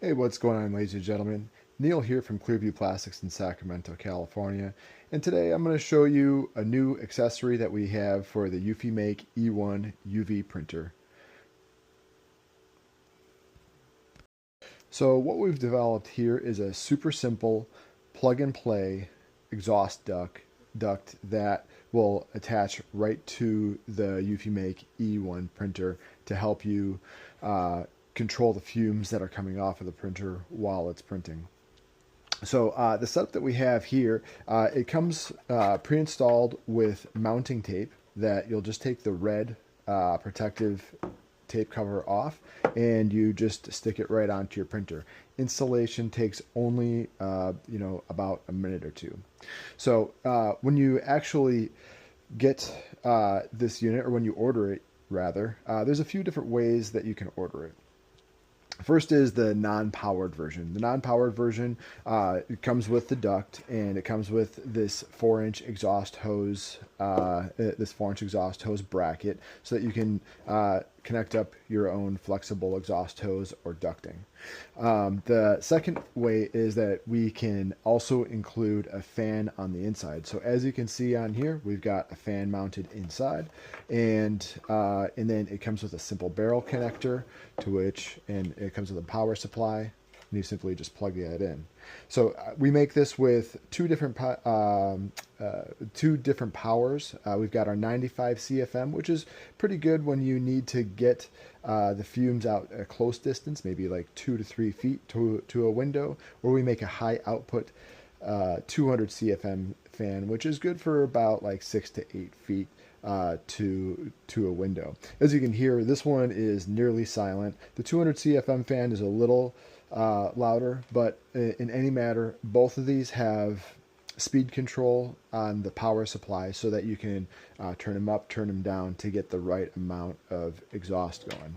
Hey, what's going on, ladies and gentlemen? Neil here from Clearview Plastics in Sacramento, California. And today I'm going to show you a new accessory that we have for the eufyMake E1 UV printer. So what we've developed here is a super simple plug-and-play exhaust duct that will attach right to the eufyMake E1 printer to help you control the fumes that are coming off of the printer while it's printing. So the setup that we have here, it comes pre-installed with mounting tape that you'll just take the red protective tape cover off and you just stick it right onto your printer. Installation takes only about a minute or two. So when you actually get this unit, or when you order it rather, there's a few different ways that you can order it. First is the non-powered version. The non-powered version, it comes with the duct, and it comes with this 4-inch exhaust hose, bracket, so that you can connect up your own flexible exhaust hose or ducting. The second way is that we can also include a fan on the inside. So as you can see on here, we've got a fan mounted inside, and then it comes with a simple barrel connector and it comes with a power supply, and you simply just plug that in. So we make this with two different powers. We've got our 95 CFM, which is pretty good when you need to get the fumes out a close distance, maybe like 2 to 3 feet to a window, or we make a high output 200 CFM fan, which is good for about like 6 to 8 feet to a window. As you can hear, this one is nearly silent. The 200 CFM fan is a little louder, but in any matter, both of these have speed control on the power supply so that you can turn them up, turn them down to get the right amount of exhaust going.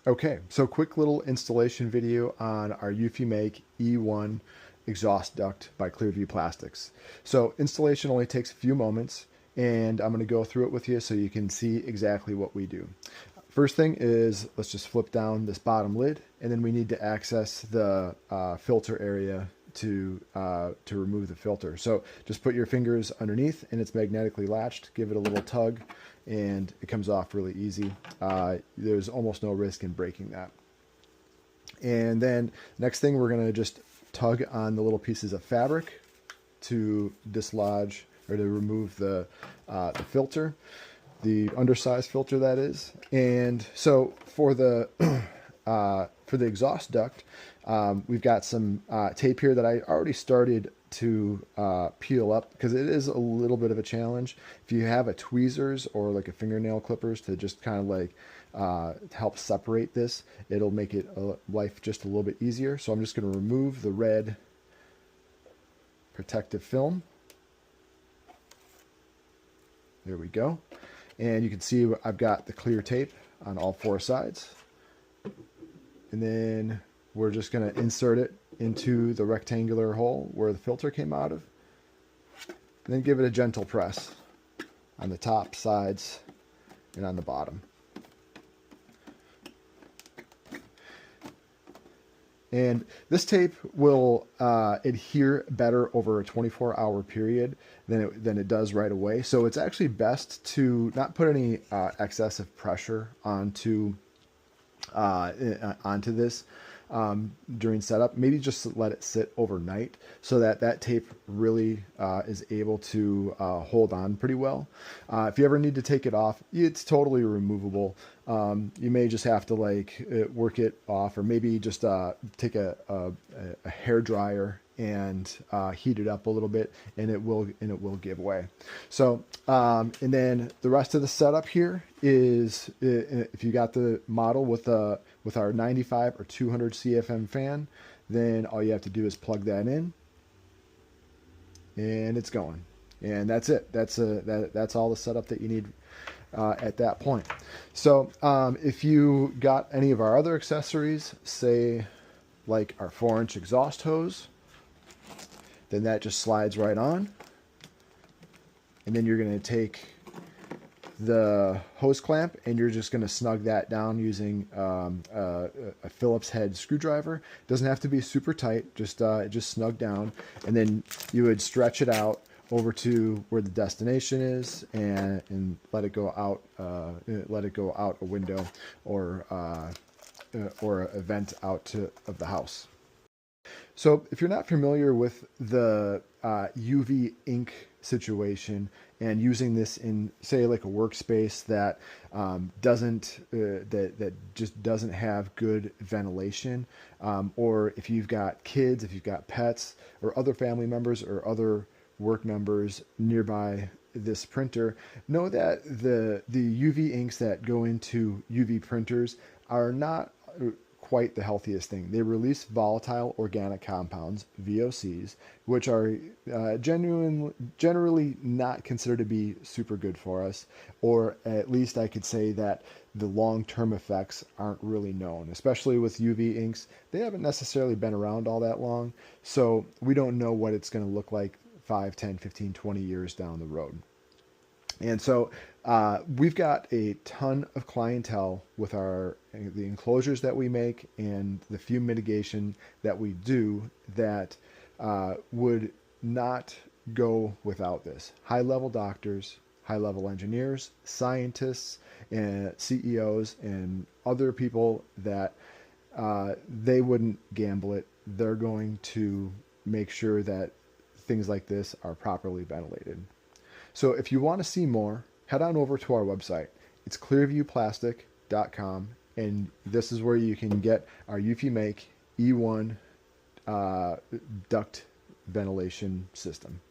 Okay, so quick little installation video on our eufyMake E1 exhaust duct by Clearview Plastics. So installation only takes a few moments, and I'm going to go through it with you so you can see exactly what we do. First thing is, let's just flip down this bottom lid, and then we need to access the filter area to remove the filter. So just put your fingers underneath, and it's magnetically latched. Give it a little tug, and it comes off really easy. There's almost no risk in breaking that. And then next thing, we're going to just tug on the little pieces of fabric to dislodge or to remove the filter. The undersized filter, that is. And so for the exhaust duct, we've got some tape here that I already started to peel up because it is a little bit of a challenge. If you have a tweezers or like a fingernail clippers to just kind of like help separate this, it'll make it life just a little bit easier. So I'm just going to remove the red protective film. There we go. And you can see I've got the clear tape on all 4 sides. And then we're just going to insert it into the rectangular hole where the filter came out of. And then give it a gentle press on the top, sides, and on the bottom. And this tape will adhere better over a 24-hour period than it does right away. So it's actually best to not put any excessive pressure onto this during setup. Maybe just let it sit overnight so that tape really is able to hold on pretty well. If you ever need to take it off, it's totally removable. You may just have to work it off, or maybe just take a hair dryer and heat it up a little bit, and it will give way. So and then the rest of the setup here is, if you got the model with our 95 or 200 CFM fan, then all you have to do is plug that in, and it's going. And that's it. That's all the setup that you need at that point. So if you got any of our other accessories, say like our 4-inch exhaust hose, then that just slides right on. And then you're going to take the hose clamp, and you're just going to snug that down using a Phillips head screwdriver. It doesn't have to be super tight, just snug down, and then you would stretch it out over to where the destination is, and let it go out a window or a vent out of the house. So if you're not familiar with the UV ink situation and using this in, say, like a workspace that that just doesn't have good ventilation, or if you've got kids, if you've got pets or other family members or other work members nearby this printer, know that the UV inks that go into UV printers are not quite the healthiest thing. They release volatile organic compounds, VOCs, which are generally not considered to be super good for us, or at least I could say that the long-term effects aren't really known, especially with UV inks. They haven't necessarily been around all that long, so we don't know what it's going to look like 5, 10, 15, 20 years down the road. And so we've got a ton of clientele with the enclosures that we make and the fume mitigation that we do that would not go without this. High-level doctors, high-level engineers, scientists, and CEOs, and other people that they wouldn't gamble it. They're going to make sure that things like this are properly ventilated. So if you want to see more, head on over to our website. It's clearviewplastic.com, and this is where you can get our eufyMake E1 duct ventilation system.